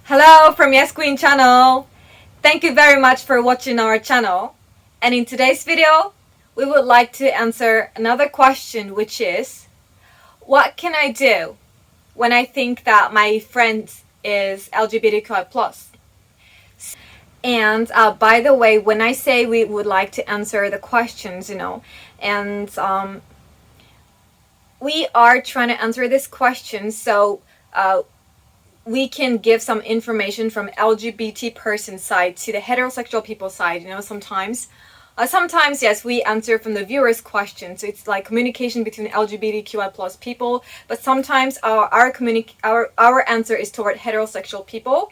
Hello from Yes Queen channel. Thank you very much for watching our channel. And in today's video, we would like to answer another question, which is, what can I do when I think that my friend is LGBTQI+? And by the way, when I say we would like to answer the questions, and we are trying to answer this question so we can give some information from LGBT person side to the heterosexual people side, sometimes. Sometimes, yes, we answer from the viewers' questions. So it's like communication between LGBTQI plus people, but sometimes our answer is toward heterosexual people.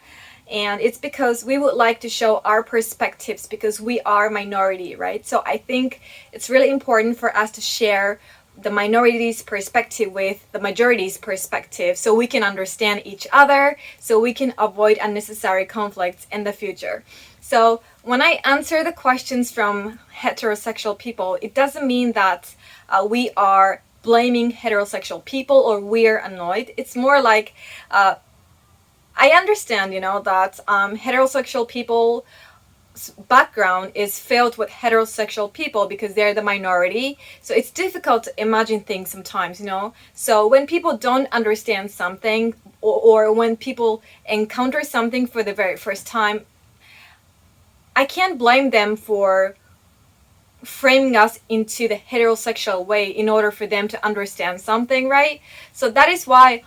And it's because we would like to show our perspectives because we are minority, right? So I think it's really important for us to share the minority's perspective with the majority's perspective so we can understand each other, so we can avoid unnecessary conflicts in the future. So when I answer the questions from heterosexual people, it doesn't mean that we are blaming heterosexual people or we're annoyed. It's more like I understand, that heterosexual people background is filled with heterosexual people because they're the minority, so it's difficult to imagine things sometimes, so when people don't understand something or when people encounter something for the very first time, I can't blame them for framing us into the heterosexual way in order for them to understand something, right? So that is why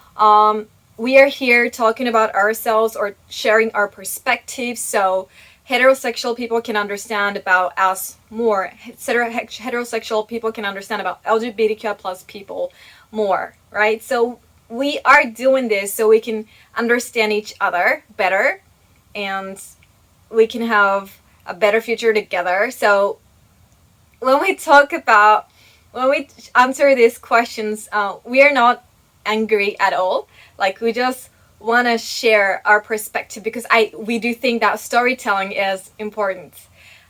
we are here talking about ourselves or sharing our perspectives so heterosexual people can understand about us more. Heterosexual people can understand about LGBTQI plus people more, right? So we are doing this so we can understand each other better and we can have a better future together. So when we answer these questions, we are not angry at all. Like, we just want to share our perspective because we do think that storytelling is important.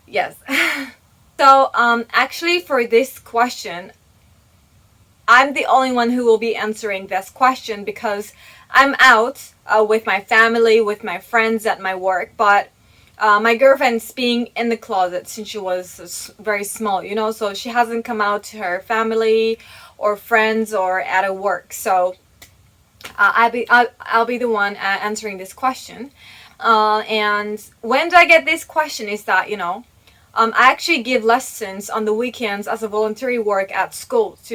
Yes. So actually for this question, I'm the only one who will be answering this question because I'm out with my family, with my friends at my work, but my girlfriend's being in the closet since she was very small, so she hasn't come out to her family or friends or at her work. So I'll be the one answering this question. And when do I get this question is that, I actually give lessons on the weekends as a voluntary work at schools,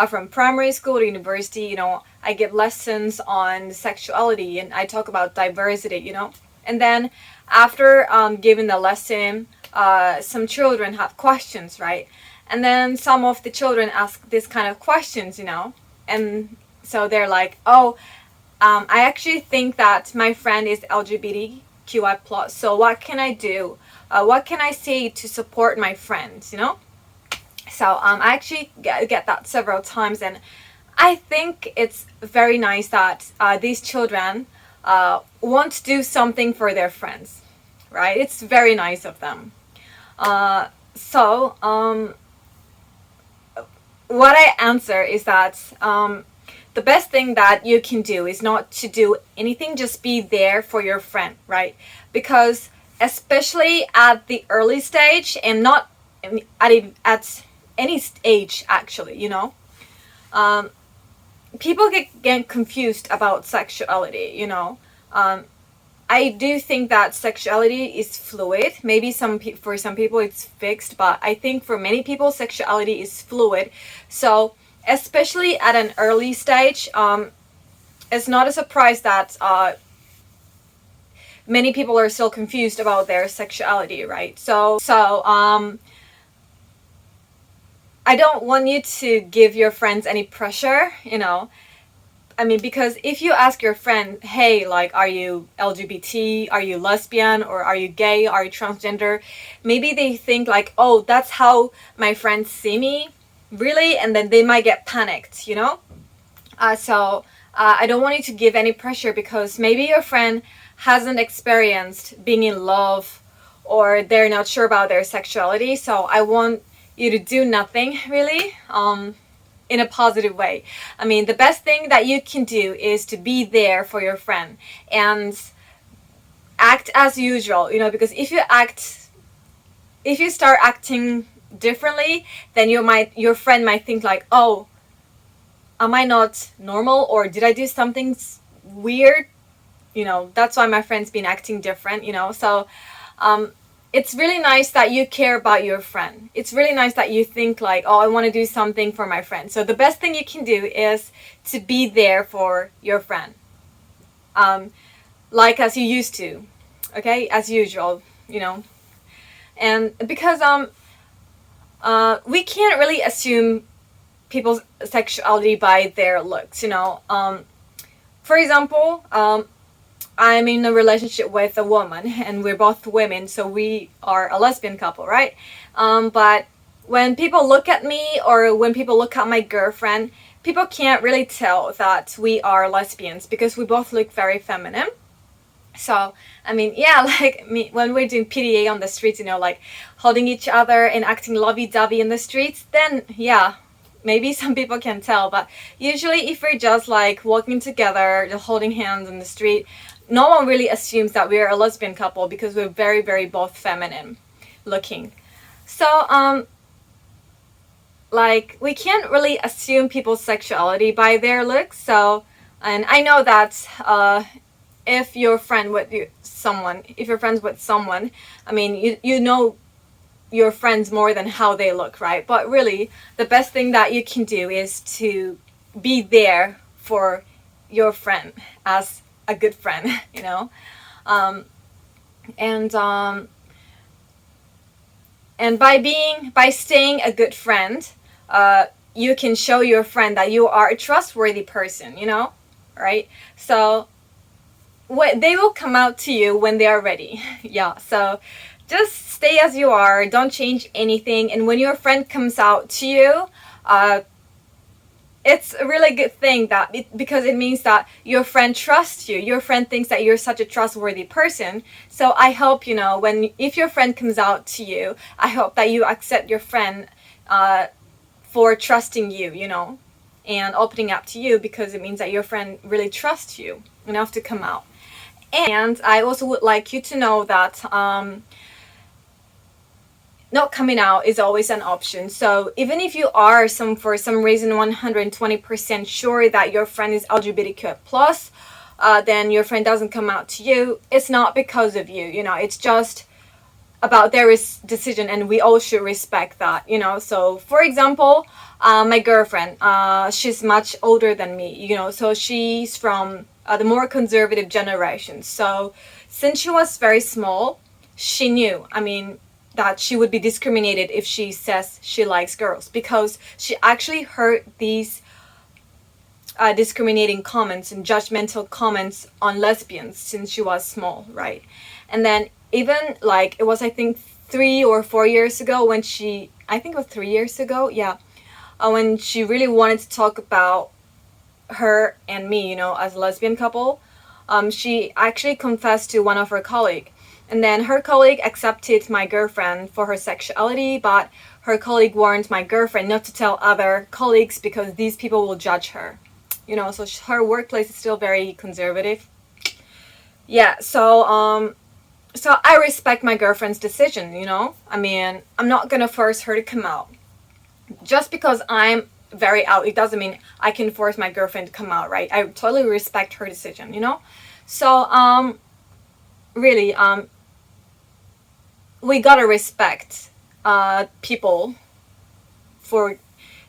from primary school to university, I give lessons on sexuality and I talk about diversity, And then after giving the lesson, some children have questions, right? And then some of the children ask this kind of questions, and so they're like, oh, I actually think that my friend is LGBTQI+, so what can I do? What can I say to support my friends, So I actually get that several times, and I think it's very nice that these children want to do something for their friends, right? It's very nice of them. So what I answer is that the best thing that you can do is not to do anything, just be there for your friend, right? Because especially at the early stage, and not at any stage actually, people get confused about sexuality, I do think that sexuality is fluid. Maybe for some people it's fixed, but I think for many people sexuality is fluid. So especially at an early stage, it's not a surprise that many people are still confused about their sexuality, right? So I don't want you to give your friends any pressure, because if you ask your friend, hey, like, are you LGBT, are you lesbian, or are you gay, are you transgender, maybe they think like, oh, that's how my friends see me, really, and then they might get panicked, so I don't want you to give any pressure because maybe your friend hasn't experienced being in love or they're not sure about their sexuality, so I want you to do nothing really in a positive way. The best thing that you can do is to be there for your friend and act as usual, you know, because if you start acting differently, then your friend might think like, oh, am I not normal, or did I do something weird? You know, that's why my friend's been acting different, you know. So it's really nice that you care about your friend. It's really nice that you think like, oh, I want to do something for my friend. So the best thing you can do is to be there for your friend, like as you used to, okay, as usual, you know. And because we can't really assume people's sexuality by their looks, you know. For example, I'm in a relationship with a woman, and we're both women, so we are a lesbian couple, right? But when people look at me, or when people look at my girlfriend, people can't really tell that we are lesbians because we both look very feminine. So, I mean, yeah, like when we're doing PDA on the streets, you know, like holding each other and acting lovey-dovey in the streets, then yeah, maybe some people can tell. But usually if we're just like walking together, just holding hands in the street, no one really assumes that we're a lesbian couple because we're very, very both feminine looking. So, like, we can't really assume people's sexuality by their looks. So, and I know that if you're friends with someone, I mean, you know your friends more than how they look, right? But really, the best thing that you can do is to be there for your friend as a good friend, you know. And by staying a good friend, you can show your friend that you are a trustworthy person, you know, right? So they will come out to you when they are ready. Yeah, so just stay as you are, don't change anything. And when your friend comes out to you, it's a really good thing because it means that your friend trusts you. Your friend thinks that you're such a trustworthy person. So I hope, you know, if your friend comes out to you, I hope that you accept your friend for trusting you, you know, and opening up to you, because it means that your friend really trusts you enough to come out. And I also would like you to know that not coming out is always an option. So even if you are for some reason 120% sure that your friend is LGBTQ plus, then your friend doesn't come out to you, it's not because of you, you know, it's just about their decision, and we all should respect that, you know. So for example, my girlfriend, she's much older than me, you know, so she's from the more conservative generation. So since she was very small, she knew, I mean, that she would be discriminated if she says she likes girls, because she actually heard these discriminating comments and judgmental comments on lesbians since she was small, right? And then even like it was, I think 3 or 4 years ago when I think it was 3 years ago, yeah, when she really wanted to talk about her and me, you know, as a lesbian couple, she actually confessed to one of her colleagues. And then her colleague accepted my girlfriend for her sexuality, but her colleague warned my girlfriend not to tell other colleagues because these people will judge her, you know. So her workplace is still very conservative. Yeah, so I respect my girlfriend's decision, you know. I mean, I'm not gonna force her to come out. Just because I'm very out, it doesn't mean I can force my girlfriend to come out, right? I totally respect her decision, you know. So really, we gotta respect people for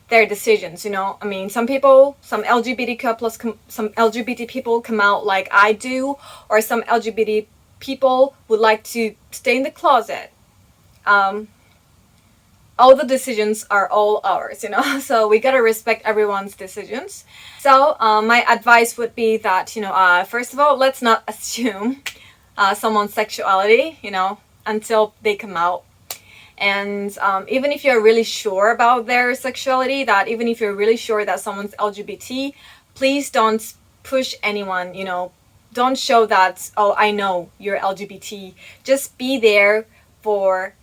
their decisions, you know. I mean, some LGBTQ plus some LGBT people come out like I do, or some LGBT people would like to stay in the closet. All the decisions are all ours, you know. So we gotta respect everyone's decisions. So my advice would be that, you know, first of all, let's not assume someone's sexuality, you know, until they come out. And even if you're really sure about their sexuality, even if you're really sure that someone's LGBT, please don't push anyone, you know. Don't show that, oh, I know you're LGBT. Just be there for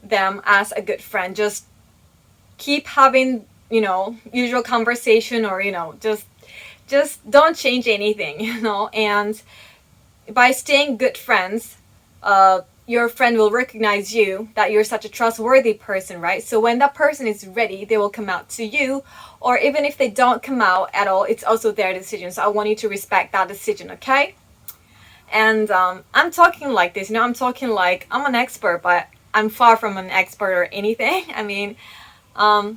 them as a good friend. Just keep having, you know, usual conversation, or, you know, just don't change anything, you know. And by staying good friends, your friend will recognize you, that you're such a trustworthy person, right? So when that person is ready, they will come out to you. Or even if they don't come out at all, it's also their decision. So I want you to respect that decision, okay? And I'm talking like this, I'm talking like I'm an expert, but I'm far from an expert or anything. I mean, I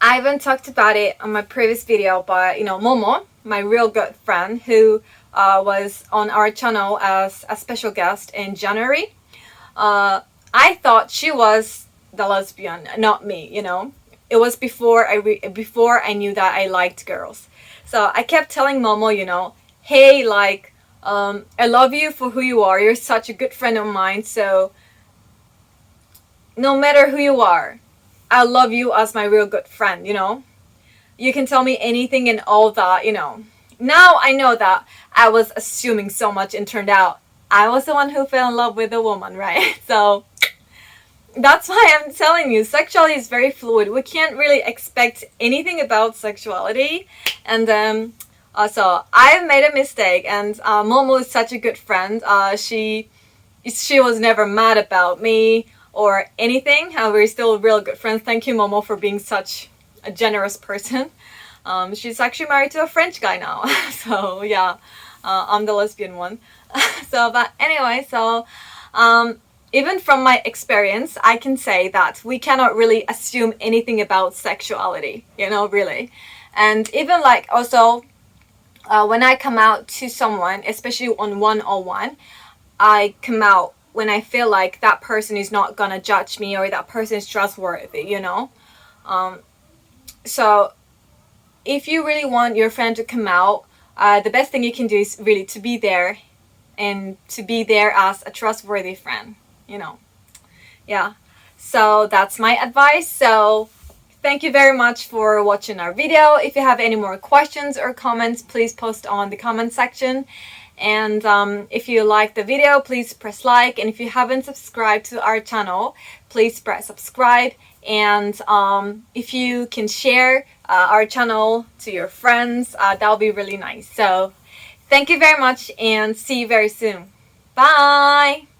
haven't talked about it on my previous video, but Momo, my real good friend, who was on our channel as a special guest in January. I thought she was the lesbian, not me. It was before I knew that I liked girls. So I kept telling Momo, hey, like, I love you for who you are. You're such a good friend of mine. So no matter who you are, I love you as my real good friend. You can tell me anything and all that. Now I know that I was assuming so much, and turned out I was the one who fell in love with a woman, right? So that's why I'm telling you, sexuality is very fluid. We can't really expect anything about sexuality. And so I made a mistake, and Momo is such a good friend. She was never mad about me or anything. We're still real good friends. Thank you, Momo, for being such a generous person. She's actually married to a French guy now. So yeah, I'm the lesbian one. But anyway, even from my experience, I can say that we cannot really assume anything about sexuality, really. And even like also, when I come out to someone, especially on one-on-one, I come out when I feel like that person is not gonna judge me, or that person is trustworthy, So if you really want your friend to come out, the best thing you can do is really to be there, and to be there as a trustworthy friend, Yeah. So that's my advice. So thank you very much for watching our video. If you have any more questions or comments, please post on the comment section. And if you like the video, please press like. And if you haven't subscribed to our channel, please press subscribe. And if you can share our channel to your friends, that'll be really nice. So thank you very much, and see you very soon. Bye!